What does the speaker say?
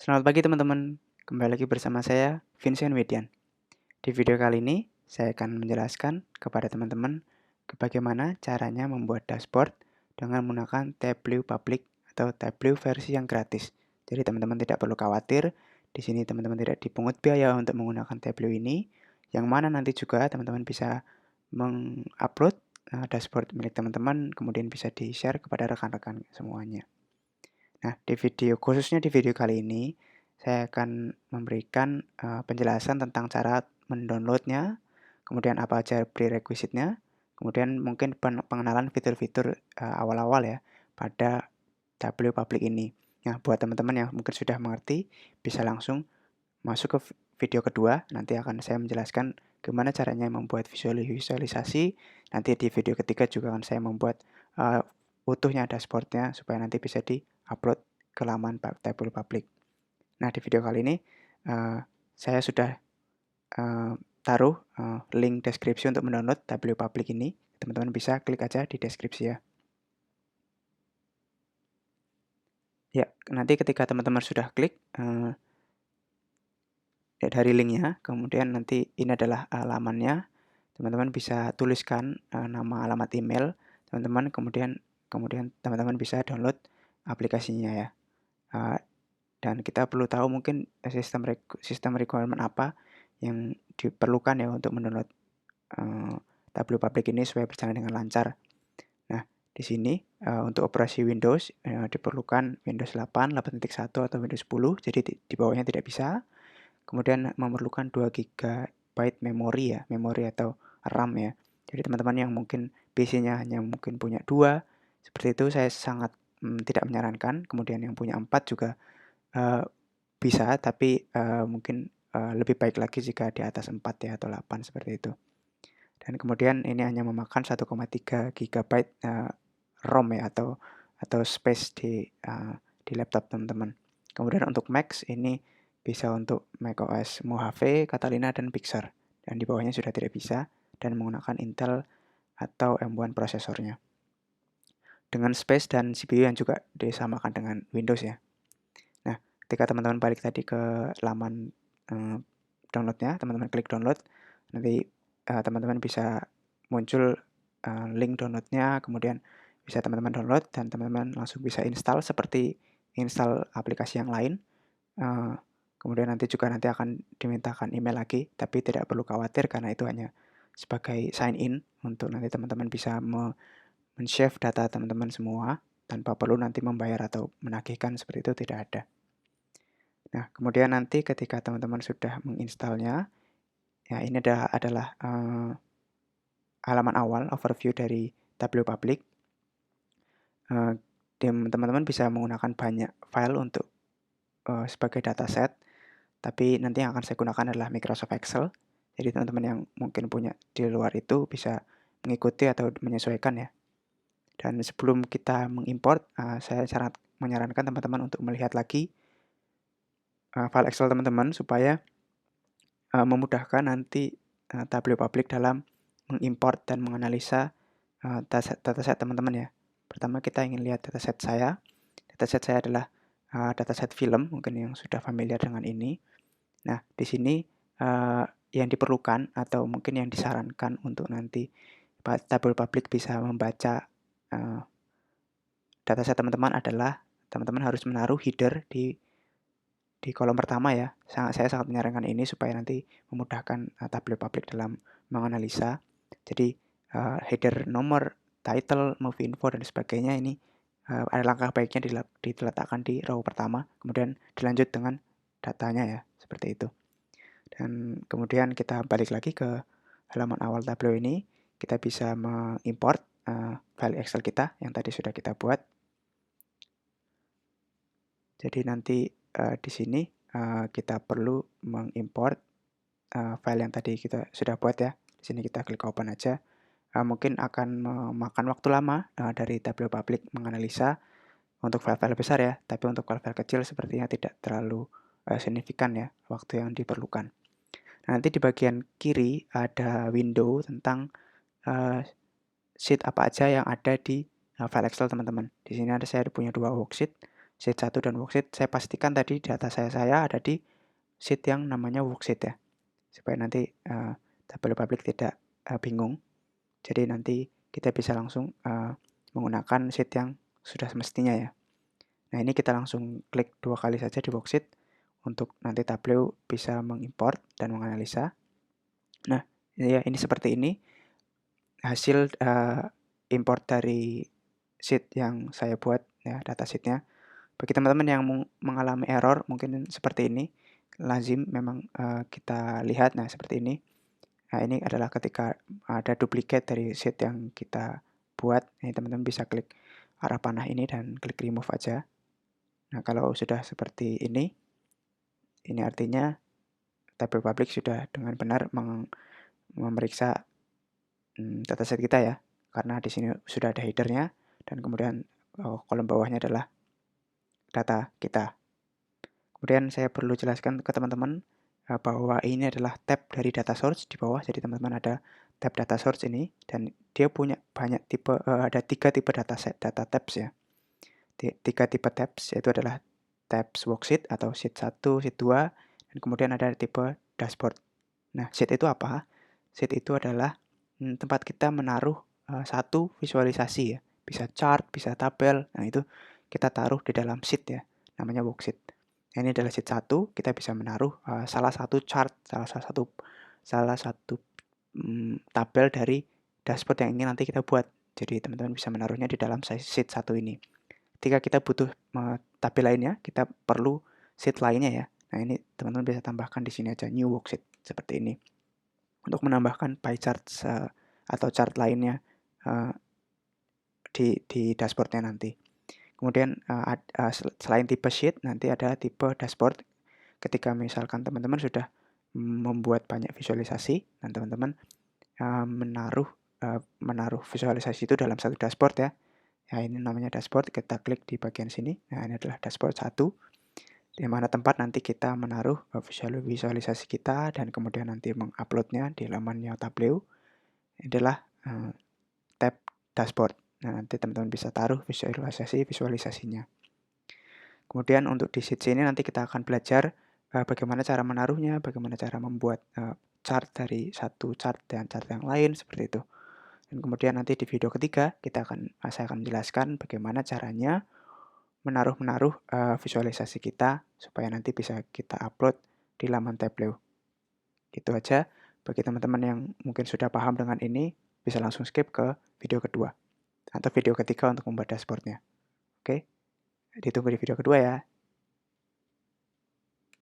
Selamat pagi teman-teman, kembali lagi bersama saya Vincent Widian. Di video kali ini, saya akan menjelaskan kepada teman-teman bagaimana caranya membuat dashboard dengan menggunakan Tableau Public atau Tableau versi yang gratis. Jadi teman-teman tidak perlu khawatir, di sini teman-teman tidak dipungut biaya untuk menggunakan Tableau ini, yang mana nanti juga teman-teman bisa mengupload dashboard milik teman-teman, kemudian bisa di-share kepada rekan-rekan semuanya. Nah, khususnya di video kali ini, saya akan memberikan penjelasan tentang cara mendownloadnya, kemudian apa aja prerequisite-nya, kemudian mungkin pengenalan fitur-fitur awal-awal ya pada Tableau Public ini. Nah, buat teman-teman yang mungkin sudah mengerti, bisa langsung masuk ke video kedua. Nanti akan saya menjelaskan gimana caranya membuat visualisasi. Nanti di video ketiga juga akan saya membuat utuhnya dashboard-nya supaya nanti bisa di-upload ke laman Tableau Public. Nah, di video kali ini saya sudah taruh link deskripsi untuk mendownload Tableau Public ini. Teman-teman bisa klik aja di deskripsi ya. Ya, nanti ketika teman-teman sudah klik dari linknya, kemudian nanti ini adalah lamannya. Teman-teman bisa tuliskan nama, alamat email teman-teman, kemudian teman-teman bisa download aplikasinya ya. Dan kita perlu tahu mungkin sistem requirement apa yang diperlukan ya untuk mendownload Tableau Public ini supaya berjalan dengan lancar. Nah, di sini untuk operasi Windows diperlukan Windows 8, 8.1 atau Windows 10, jadi di bawahnya tidak bisa. Kemudian memerlukan 2 GB memori ya, memori atau RAM ya. Jadi teman-teman yang mungkin PC-nya hanya mungkin punya 2, seperti itu saya sangat tidak menyarankan. Kemudian yang punya 4 juga bisa, tapi mungkin lebih baik lagi jika di atas 4 ya atau 8 seperti itu. Dan kemudian ini hanya memakan 1,3 GB ROM ya atau space di laptop teman-teman. Kemudian untuk Mac ini bisa untuk macOS Mojave, Catalina, dan Big Sur. Dan di bawahnya sudah tidak bisa dan menggunakan Intel atau M1 prosesornya. Dengan space dan CPU yang juga disamakan dengan Windows ya. Nah, ketika teman-teman balik tadi ke laman downloadnya, teman-teman klik download, nanti teman-teman bisa muncul link downloadnya, kemudian bisa teman-teman download dan teman-teman langsung bisa install seperti install aplikasi yang lain. Kemudian nanti akan dimintakan email lagi, tapi tidak perlu khawatir karena itu hanya sebagai sign in untuk nanti teman-teman bisa men-save data teman-teman semua tanpa perlu nanti membayar atau menagihkan, seperti itu tidak ada. Nah, kemudian nanti ketika teman-teman sudah menginstalnya, ya ini adalah halaman awal overview dari Tableau Public. Teman-teman bisa menggunakan banyak file untuk sebagai dataset, tapi nanti yang akan saya gunakan adalah Microsoft Excel. Jadi teman-teman yang mungkin punya di luar itu bisa mengikuti atau menyesuaikan ya. Dan sebelum kita mengimport, saya sangat menyarankan teman-teman untuk melihat lagi file Excel teman-teman supaya memudahkan nanti Tableau Public dalam mengimport dan menganalisa dataset teman-teman ya. Pertama kita ingin lihat dataset saya. Dataset saya adalah dataset film, mungkin yang sudah familiar dengan ini. Nah, di sini yang diperlukan atau mungkin yang disarankan untuk nanti Tableau Public bisa membaca dataset teman-teman adalah teman-teman harus menaruh header di kolom pertama ya. Saya sangat menyarankan ini supaya nanti memudahkan Tableau Public dalam menganalisa. Jadi header nomor, title, movie info, dan sebagainya ini ada langkah baiknya diletakkan di row pertama, kemudian dilanjut dengan datanya ya, seperti itu. Dan kemudian kita balik lagi ke halaman awal Tableau ini, kita bisa mengimport file Excel kita yang tadi sudah kita buat. Jadi nanti di sini kita perlu mengimport file yang tadi kita sudah buat ya. Di sini kita klik open aja. Mungkin akan memakan waktu lama dari Tableau Public menganalisa untuk file-file besar ya, tapi untuk file-file kecil sepertinya tidak terlalu signifikan ya waktu yang diperlukan. Nah, nanti di bagian kiri ada window tentang sheet apa aja yang ada di file Excel teman-teman. Di sini saya punya 2 worksheet. sheet 1 dan worksheet, saya pastikan tadi data saya ada di sheet yang namanya worksheet ya. Supaya nanti tabel publik tidak bingung. Jadi nanti kita bisa langsung menggunakan sheet yang sudah semestinya ya. Nah, ini kita langsung klik 2 kali saja di worksheet untuk nanti Tableau bisa mengimport dan menganalisa. Nah, ya ini seperti ini hasil import dari sheet yang saya buat ya, data sheet-nya. Bagi teman-teman yang mengalami error mungkin seperti ini, lazim memang kita lihat, nah seperti ini. Nah, ini adalah ketika ada duplikat dari sheet yang kita buat, ini teman-teman bisa klik arah panah ini dan klik remove aja. Nah, kalau sudah seperti ini artinya tabel publik sudah dengan benar memeriksa dataset kita ya, karena di sini sudah ada header-nya dan kemudian kolom bawahnya adalah data kita. Kemudian saya perlu jelaskan ke teman-teman bahwa ini adalah tab dari data source di bawah. Jadi teman-teman ada tab data source ini dan dia punya banyak tipe, ada 3 tipe data tabs ya. 3 tipe tabs yaitu adalah tabs worksheet atau sheet 1, sheet 2, dan kemudian ada tipe dashboard. Nah, sheet itu apa? Sheet itu adalah tempat kita menaruh satu visualisasi ya. Bisa chart, bisa tabel. Nah, itu kita taruh di dalam sheet ya. Namanya worksheet. Nah, ini adalah sheet 1, kita bisa menaruh salah satu chart, salah satu tabel dari dashboard yang ingin nanti kita buat. Jadi teman-teman bisa menaruhnya di dalam sheet 1 ini. Ketika kita butuh tabel lainnya, kita perlu sheet lainnya ya. Nah, ini teman-teman bisa tambahkan di sini aja new worksheet seperti ini. Untuk menambahkan pie chart atau chart lainnya di dashboard-nya nanti. Kemudian selain tipe sheet, nanti ada tipe dashboard. Ketika misalkan teman-teman sudah membuat banyak visualisasi, dan teman-teman menaruh visualisasi itu dalam satu dashboard ya. Nah, ini namanya dashboard, kita klik di bagian sini. Nah, ini adalah dashboard 1, di mana tempat nanti kita menaruh visualisasi kita dan kemudian nanti menguploadnya di lamannya Tableau. Ini adalah tab dashboard. Nah, nanti teman-teman bisa taruh visualisasinya. Kemudian untuk di sheet ini nanti kita akan belajar bagaimana cara menaruhnya, bagaimana cara membuat chart dari satu chart dan chart yang lain, seperti itu. Dan kemudian nanti di video ketiga saya akan menjelaskan bagaimana caranya menaruh visualisasi kita supaya nanti bisa kita upload di laman Tableau. Gitu aja. Bagi teman-teman yang mungkin sudah paham dengan ini, bisa langsung skip ke video kedua atau video ketiga untuk membuat dashboardnya. Oke, ditunggu di video kedua ya.